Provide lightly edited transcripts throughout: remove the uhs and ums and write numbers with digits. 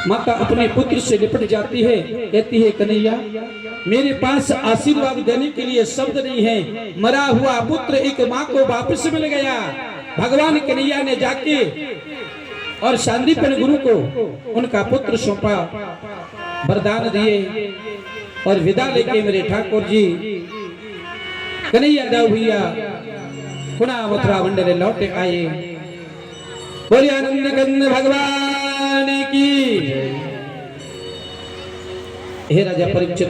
माता अपने पुत्र से लिपट जाती है, कहती है कन्हैया मेरे पास आशीर्वाद देने के लिए शब्द नहीं है। मरा हुआ पुत्र एक माँ को वापस मिल गया। भगवान कन्हैया ने जाके और शांतिपन गुरु को उनका पुत्र सौंपा, वरदान दिए और विदा लेके मेरे ठाकुर जी कन्हैया दाऊ भैया पुनः मथुरा मंडल लौटे आए। बोले आनंद कंद भगवान की। हे राजा परीक्षित,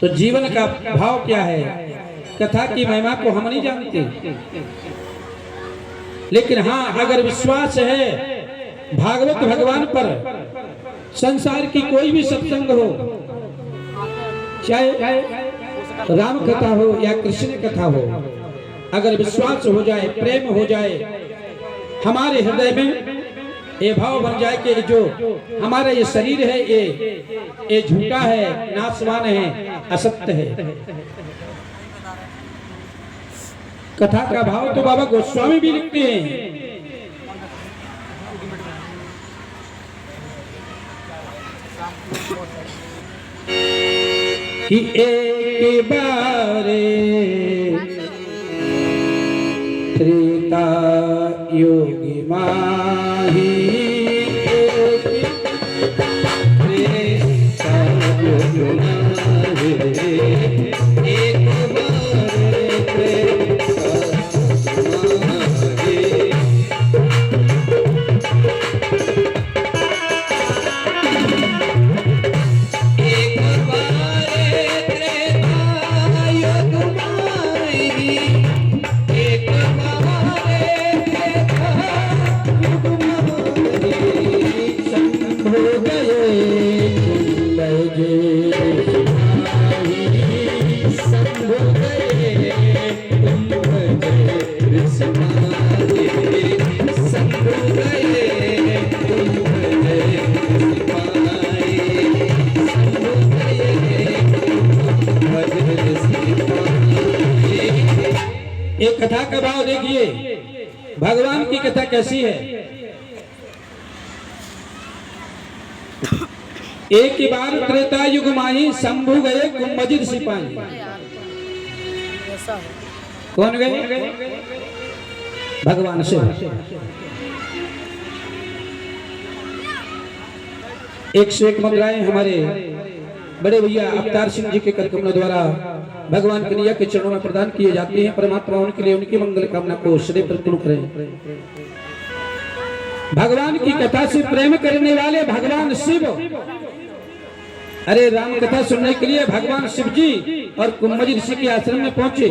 तो जीवन का भाव क्या है? कथा की महिमा को हम नहीं जानते, लेकिन हाँ अगर विश्वास है भागवत भगवान पर, संसार की कोई भी सत्संग हो, चाहे राम कथा हो या कृष्ण कथा हो, अगर विश्वास हो जाए, प्रेम हो जाए, हमारे हृदय में ये भाव बन जाए कि जो हमारा ये शरीर है ये झूठा है, नाशवान है, असत्य है। कथा का भाव तो बाबा गोस्वामी भी लिखते हैं। कि एक बारे त्रेता योगी माही एक कथा का भाव देखिए, भगवान की कथा कैसी है। एक बार त्रेता युग माही शंभु गए कुंभजित सिपाही। कौन गए? भगवान से। एक से एक मुद्राएं हमारे बड़े भैया अवतार सिंह जी के करकमलों द्वारा भगवान कन्हैया के चरणों में प्रदान किए जाते हैं। परमात्मा उनके लिए उनकी मंगल कामना को सदैव प्रकट करें। भगवान की कथा से प्रेम करने वाले भगवान शिव, अरे राम कथा सुनने के लिए भगवान शिव जी और कुंभजी ऋषि के आश्रम में पहुंचे।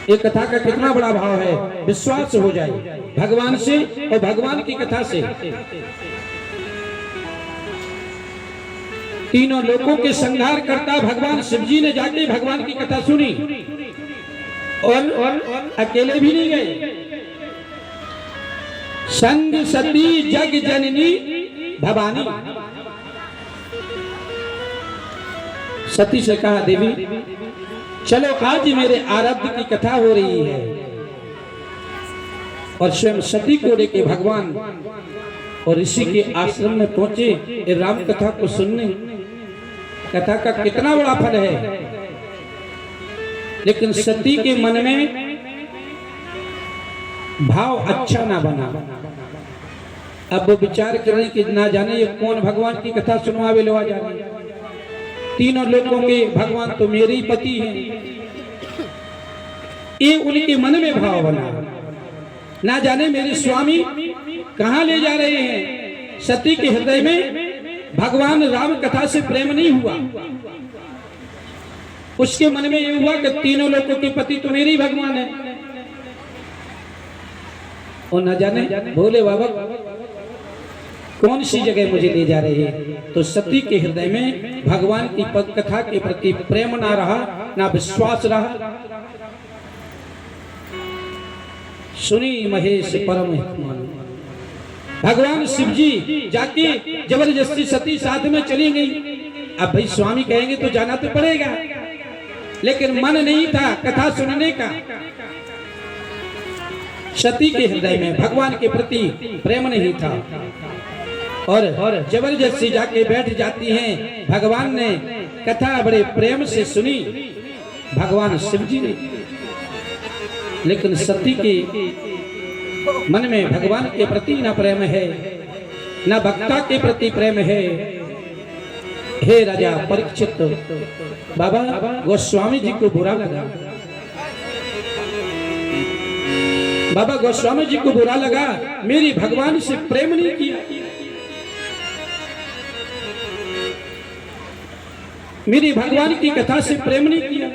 एक कथा का कितना बड़ा भाव है, विश्वास हो जाए भगवान से और भगवान की कथा से। तीनों लोगों के संहार करता भगवान शिव जी ने जाके भगवान की कथा सुनी और अकेले भी नहीं गए। संग सती जग जननी भवानी, सती से कहा देवी चलो आज मेरे आराध्य की कथा हो रही है। और स्वयं सती को लेके भगवान और ऋषि के आश्रम में पहुंचे राम कथा को सुनने। कथा का कितना बड़ा फल है, लेकिन सती के मन में भाव अच्छा ना बना। अब वो विचार करें कि ना जाने ये कौन भगवान की कथा सुनवावे लो आ जाने। तीनों लोगों के भगवान तो मेरे ही पति हैं। ये उनके मन में भाव बना, ना जाने मेरे स्वामी कहां ले जा रहे हैं। सती के हृदय में भगवान राम कथा से प्रेम नहीं हुआ। उसके मन में ये हुआ कि तीनों लोगों के पति तो मेरे ही भगवान है। और न जाने भोले बाबा कौन सी जगह मुझे ले जा रहे हैं। तो सती के हृदय में भगवान की पद कथा के प्रति प्रेम ना रहा, ना विश्वास रहा। सुनी महेश परम भगवान शिव जी जाके जबरदस्ती सती साथ में चली गई। अब भाई स्वामी कहेंगे तो जाना तो पड़ेगा, लेकिन मन नहीं था कथा सुनने का। सती के हृदय में भगवान के प्रति प्रेम नहीं था और जबरदस्ती जाके बैठ जाती हैं। भगवान ने कथा बड़े प्रेम से सुनी, भगवान शिव जी ने, लेकिन सती के मन में भगवान के प्रति न प्रेम है, न भक्ता के प्रति प्रेम है। हे राजा परीक्षित, बाबा गोस्वामी जी को बुरा लगा, बाबा गोस्वामी जी को बुरा लगा, मेरी भगवान से प्रेम नहीं किया, मेरी भगवान की कथा से प्रेम नहीं किया।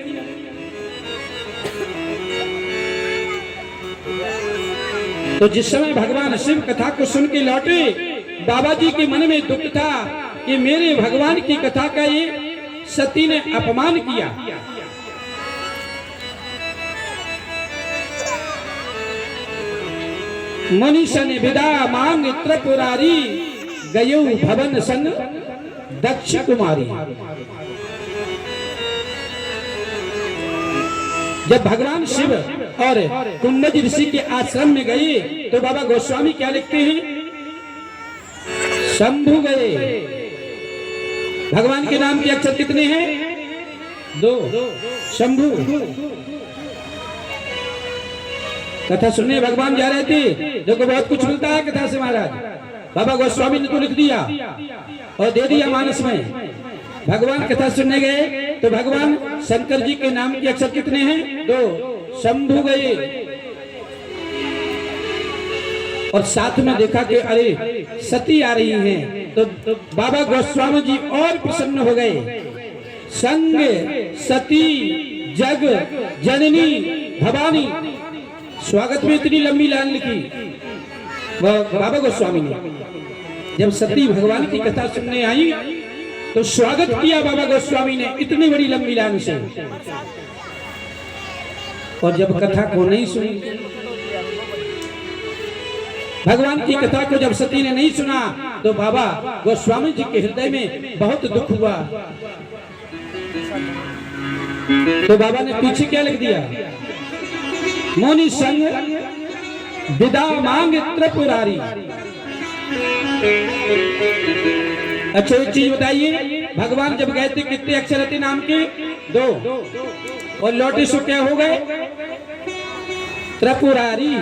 तो जिस समय भगवान शिव कथा को सुन के लौटे, बाबा जी के मन में दुख था कि मेरे भगवान की कथा का ये सती ने अपमान किया। मनुष्य ने विदा मांग त्रिपुरारी, गयो भवन सन दक्ष कुमारी। जब भगवान शिव और कुंभज ऋषि के आश्रम में गए तो बाबा गोस्वामी क्या लिखते हैं? शंभु गए। भगवान के नाम के अक्षर कितने हैं? 2। शंभु। कथा सुनने भगवान जा रहे थे, देखो बहुत कुछ मिलता है कथा से महाराज। बाबा गोस्वामी ने तो लिख दिया और दे दिया मानस में। भगवान कथा सुनने गए तो भगवान शंकर जी के नाम के अक्षर कितने हैं? 2। शंभु गए और साथ में देखा कि अरे सती आ रही हैं, तो बाबा गोस्वामी जी और प्रसन्न हो गए। संग सती जग जननी भवानी, स्वागत में इतनी लंबी लाइन लिखी बाबा गोस्वामी ने। जब सती भगवान की कथा सुनने आई तो स्वागत किया बाबा गोस्वामी ने इतनी बड़ी लंबी लाइन से। और जब कथा को नहीं सुनी, भगवान की कथा को जब सती ने नहीं सुना तो बाबा गोस्वामी जी के हृदय में बहुत दुख हुआ। तो बाबा ने पीछे क्या लिख दिया? मोनी संग विदा मांग त्रिपुरारी। अच्छा एक चीज बताइए, भगवान जब गए थे कितने अक्षर थे नाम के? 2। और लौटे सो क्या हो गए? त्रिपुरारी।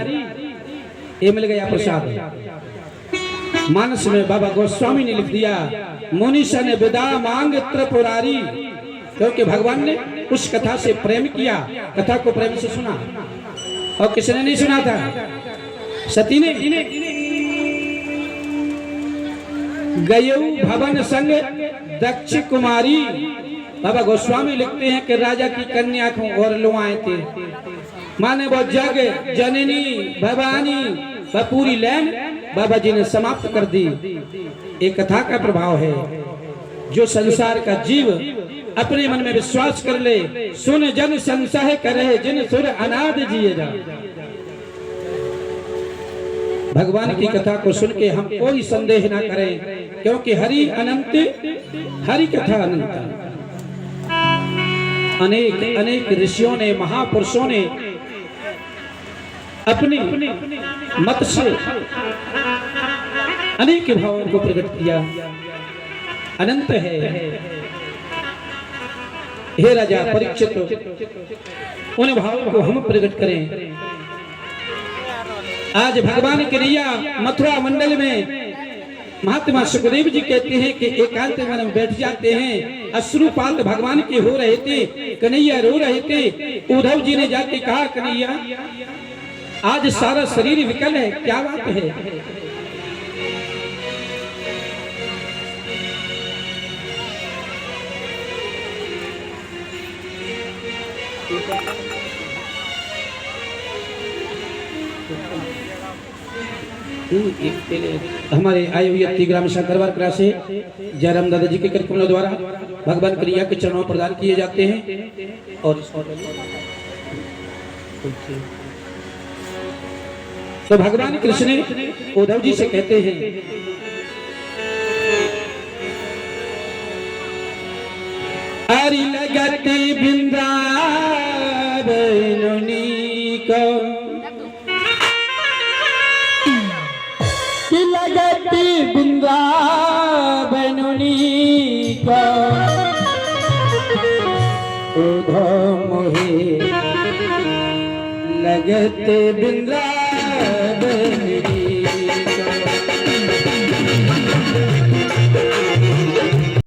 ये मिल गया प्रसाद। मानस में बाबा गोस्वामी ने लिख दिया मुनिषा ने विदा मांग त्रिपुरारी, क्योंकि भगवान ने उस कथा से प्रेम किया, कथा को प्रेम से सुना। और किसने नहीं सुना था? सती ने। गयो भवन संग दक्ष कुमारी। बाबा गोस्वामी लिखते हैं कि राजा की कन्या को और लुआए थे, माने वो जग जननी भवानी वह पूरी लैन बाबा जी ने समाप्त कर दी। एक कथा का प्रभाव है, जो संसार का जीव अपने मन में विश्वास कर ले, सुन जन संशय करे जिन सुर अनाद जिए जा। भगवान की कथा को सुन के हम कोई संदेह ना करें, क्योंकि हरि अनंत, हरि कथा अनंत। अनेक अनेक ऋषियों ने, महापुरुषों ने अपने मत से अनेक भावों को प्रकट किया। अनंत है। हे राजा परीक्षित, उन भावों को हम प्रकट करें। आज भगवान कन्हैया मथुरा मंडल में महात्मा सुखदेव जी कहते हैं कि एकांत में बैठ जाते हैं। अश्रुपात भगवान के हो रहे थे, कन्हैया रो रहे थे। उद्धव जी ने जाके कहा, कन्हैया आज सारा शरीर विकल है, क्या बात है? हमारे आए हुए ग्राम शंकरवार क्रास से जयराम दादा जी के कार्यक्रमों द्वारा भगवान कन्हैया के चरणों प्रदान किए जाते हैं। और तो भगवान कृष्ण उद्धव जी से कहते हैं, अरि लगते वृंदावनी को वृंदावनुनी का मोहे लगते वृंदावन